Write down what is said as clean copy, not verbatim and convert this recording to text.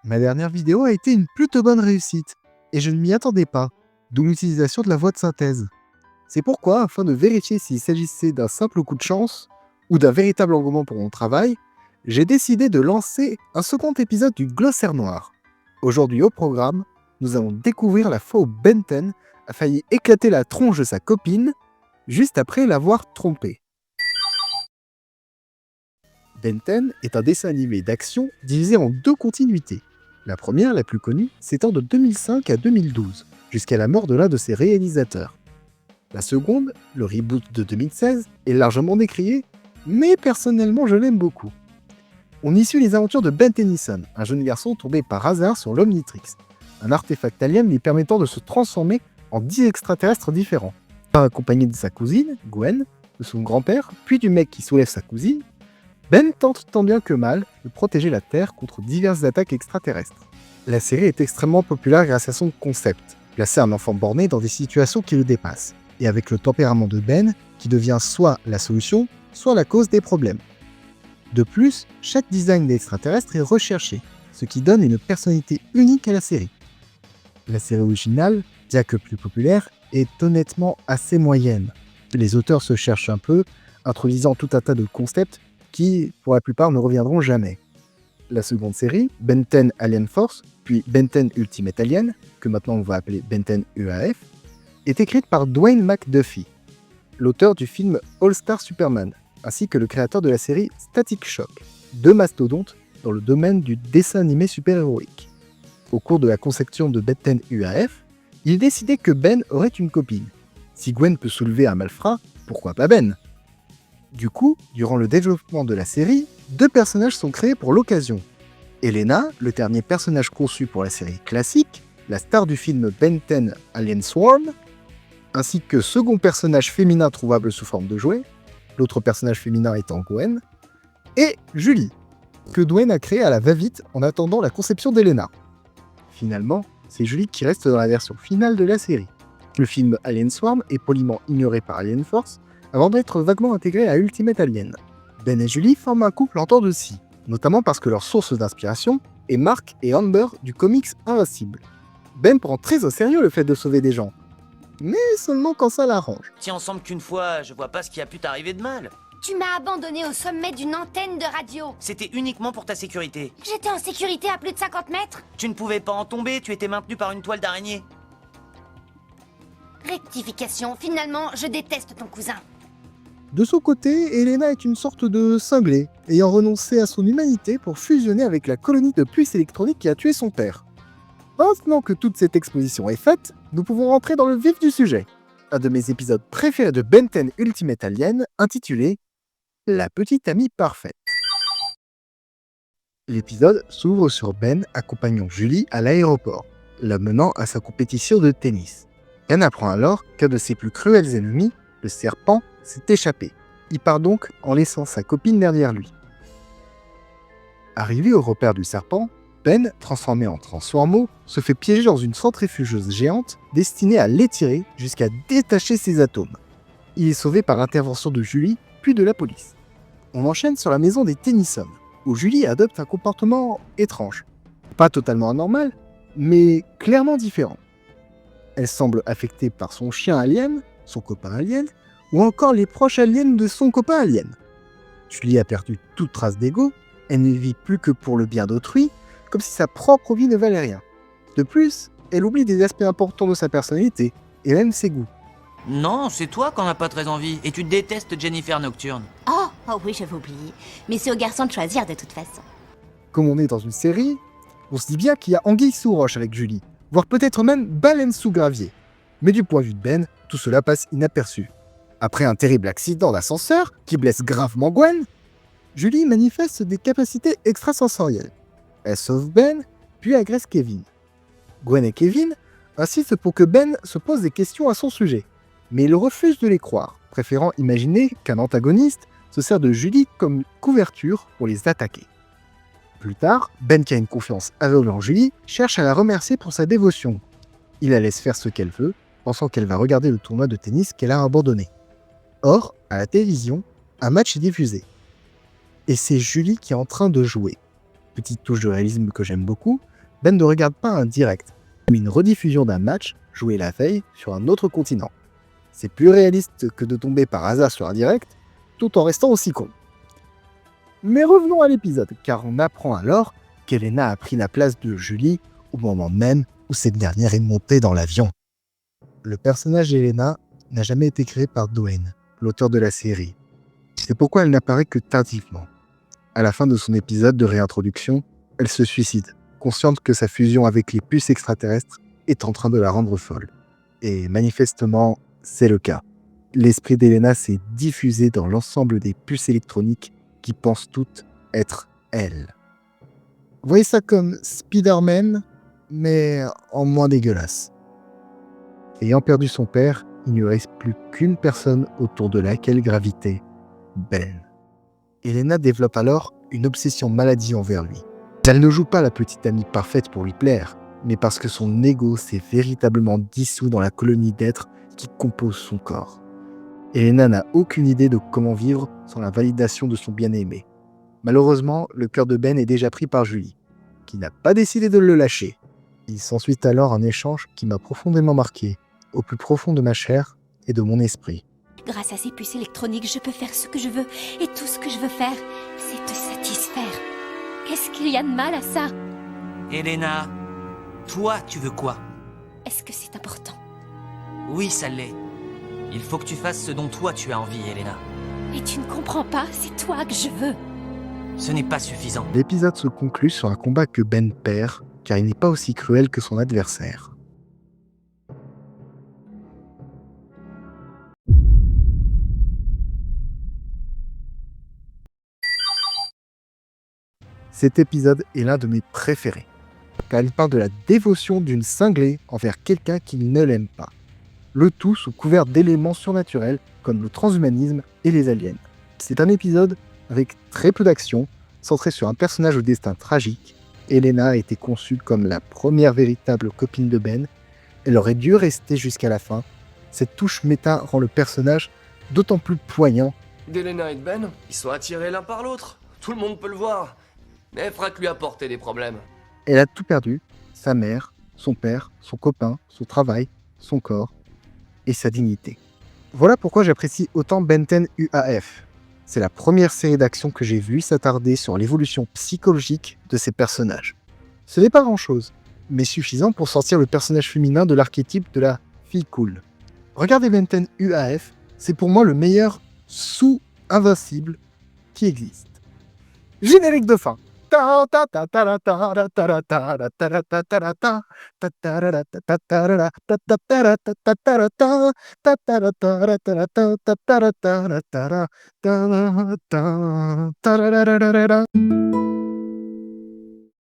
Ma dernière vidéo a été une plutôt bonne réussite, et je ne m'y attendais pas, d'où l'utilisation de la voix de synthèse. C'est pourquoi, afin de vérifier s'il s'agissait d'un simple coup de chance, ou d'un véritable engouement pour mon travail, j'ai décidé de lancer un second épisode du Glossaire Noir. Aujourd'hui au programme, nous allons découvrir la fois où Ben 10 a failli éclater la tronche de sa copine, juste après l'avoir trompée. Ben 10 est un dessin animé d'action divisé en deux continuités. La première, la plus connue, s'étend de 2005 à 2012, jusqu'à la mort de l'un de ses réalisateurs. La seconde, le reboot de 2016, est largement décriée, mais personnellement je l'aime beaucoup. On y suit les aventures de Ben Tennyson, un jeune garçon tombé par hasard sur l'Omnitrix, un artefact alien lui permettant de se transformer en 10 extraterrestres différents. Accompagné de sa cousine, Gwen, de son grand-père, puis du mec qui soulève sa cousine, Ben tente tant bien que mal de protéger la Terre contre diverses attaques extraterrestres. La série est extrêmement populaire grâce à son concept, placer un enfant borné dans des situations qui le dépassent, et avec le tempérament de Ben qui devient soit la solution, soit la cause des problèmes. De plus, chaque design d'extraterrestre est recherché, ce qui donne une personnalité unique à la série. La série originale, bien que plus populaire, est honnêtement assez moyenne. Les auteurs se cherchent un peu, introduisant tout un tas de concepts qui, pour la plupart, ne reviendront jamais. La seconde série, Ben 10 Alien Force, puis Ben 10 Ultimate Alien, que maintenant on va appeler Ben 10 UAF, est écrite par Dwayne McDuffie, l'auteur du film All-Star Superman, ainsi que le créateur de la série Static Shock, deux mastodontes dans le domaine du dessin animé super-héroïque. Au cours de la conception de Ben 10 UAF, il décidait que Ben aurait une copine. Si Gwen peut soulever un malfrat, pourquoi pas Ben ? Du coup, durant le développement de la série, deux personnages sont créés pour l'occasion. Elena, le dernier personnage conçu pour la série classique, la star du film Ben 10 Alien Swarm, ainsi que second personnage féminin trouvable sous forme de jouet, l'autre personnage féminin étant Gwen, et Julie, que Dwayne a créé à la va-vite en attendant la conception d'Elena. Finalement, c'est Julie qui reste dans la version finale de la série. Le film Alien Swarm est poliment ignoré par Alien Force, avant d'être vaguement intégré à Ultimate Alien. Ben et Julie forment un couple en temps de scie, notamment parce que leur source d'inspiration est Mark et Amber du comics Invincible. Ben prend très au sérieux le fait de sauver des gens, mais seulement quand ça l'arrange. Si ensemble qu'une fois, je vois pas ce qui a pu t'arriver de mal. Tu m'as abandonné au sommet d'une antenne de radio. C'était uniquement pour ta sécurité. J'étais en sécurité à plus de 50 mètres. Tu ne pouvais pas en tomber, tu étais maintenu par une toile d'araignée. Rectification, finalement, je déteste ton cousin. De son côté, Elena est une sorte de cinglée, ayant renoncé à son humanité pour fusionner avec la colonie de puces électroniques qui a tué son père. Maintenant que toute cette exposition est faite, nous pouvons rentrer dans le vif du sujet. Un de mes épisodes préférés de Ben 10 Ultimate Alien, intitulé « La petite amie parfaite ». L'épisode s'ouvre sur Ben accompagnant Julie à l'aéroport, la menant à sa compétition de tennis. Ben apprend alors qu'un de ses plus cruels ennemis, le serpent, s'est échappé. Il part donc en laissant sa copine derrière lui. Arrivé au repère du serpent, Ben, transformé en transformo, se fait piéger dans une centrifugeuse géante destinée à l'étirer jusqu'à détacher ses atomes. Il est sauvé par l'intervention de Julie, puis de la police. On enchaîne sur la maison des Tennyson, où Julie adopte un comportement étrange. Pas totalement anormal, mais clairement différent. Elle semble affectée par son chien alien, son copain alien, ou encore les proches aliens de son copain alien. Julie a perdu toute trace d'ego, elle ne vit plus que pour le bien d'autrui, comme si sa propre vie ne valait rien. De plus, elle oublie des aspects importants de sa personnalité, et même ses goûts. Non, c'est toi qu'on n'a pas très envie, et tu détestes Jennifer Nocturne. Oh oui, j'avais oublié. Mais c'est aux garçons de choisir de toute façon. Comme on est dans une série, on se dit bien qu'il y a anguille sous roche avec Julie, voire peut-être même baleine sous gravier. Mais du point de vue de Ben, tout cela passe inaperçu. Après un terrible accident d'ascenseur qui blesse gravement Gwen, Julie manifeste des capacités extrasensorielles. Elle sauve Ben, puis agresse Kevin. Gwen et Kevin insistent pour que Ben se pose des questions à son sujet, mais il refuse de les croire, préférant imaginer qu'un antagoniste se sert de Julie comme couverture pour les attaquer. Plus tard, Ben, qui a une confiance aveugle en Julie, cherche à la remercier pour sa dévotion. Il la laisse faire ce qu'elle veut, pensant qu'elle va regarder le tournoi de tennis qu'elle a abandonné. Or, à la télévision, un match est diffusé. Et c'est Julie qui est en train de jouer. Petite touche de réalisme que j'aime beaucoup, Ben ne regarde pas un direct, mais une rediffusion d'un match joué la veille sur un autre continent. C'est plus réaliste que de tomber par hasard sur un direct, tout en restant aussi con. Mais revenons à l'épisode, car on apprend alors qu'Elena a pris la place de Julie au moment même où cette dernière est montée dans l'avion. Le personnage d'Elena n'a jamais été créé par Dwayne, l'auteur de la série. C'est pourquoi elle n'apparaît que tardivement. À la fin de son épisode de réintroduction, elle se suicide, consciente que sa fusion avec les puces extraterrestres est en train de la rendre folle. Et manifestement, c'est le cas. L'esprit d'Elena s'est diffusé dans l'ensemble des puces électroniques qui pensent toutes être elle. Voyez ça comme Spider-Man, mais en moins dégueulasse. Ayant perdu son père, il ne reste plus qu'une personne autour de laquelle graviter, Ben. Elena développe alors une obsession maladie envers lui. Elle ne joue pas la petite amie parfaite pour lui plaire, mais parce que son ego s'est véritablement dissous dans la colonie d'êtres qui compose son corps. Elena n'a aucune idée de comment vivre sans la validation de son bien-aimé. Malheureusement, le cœur de Ben est déjà pris par Julie, qui n'a pas décidé de le lâcher. Il s'ensuit alors un échange qui m'a profondément marqué, au plus profond de ma chair et de mon esprit. Grâce à ces puces électroniques, je peux faire ce que je veux. Et tout ce que je veux faire, c'est te satisfaire. Qu'est-ce qu'il y a de mal à ça? Elena, toi, tu veux quoi? Est-ce que c'est important? Oui, ça l'est. Il faut que tu fasses ce dont toi tu as envie, Elena. Et tu ne comprends pas, c'est toi que je veux. Ce n'est pas suffisant. L'épisode se conclut sur un combat que Ben perd, car il n'est pas aussi cruel que son adversaire. Cet épisode est l'un de mes préférés, car il parle de la dévotion d'une cinglée envers quelqu'un qu'il ne l'aime pas. Le tout sous couvert d'éléments surnaturels comme le transhumanisme et les aliens. C'est un épisode avec très peu d'action, centré sur un personnage au destin tragique. Elena a été conçue comme la première véritable copine de Ben. Elle aurait dû rester jusqu'à la fin. Cette touche méta rend le personnage d'autant plus poignant. D'Elena et de Ben, ils sont attirés l'un par l'autre. Tout le monde peut le voir. Mais Frack lui a porté des problèmes. Elle a tout perdu, sa mère, son père, son copain, son travail, son corps et sa dignité. Voilà pourquoi j'apprécie autant Ben 10 UAF. C'est la première série d'action que j'ai vue s'attarder sur l'évolution psychologique de ces personnages. Ce n'est pas grand-chose, mais suffisant pour sortir le personnage féminin de l'archétype de la fille cool. Regardez Ben 10 UAF, c'est pour moi le meilleur sous-invincible qui existe. Générique de fin.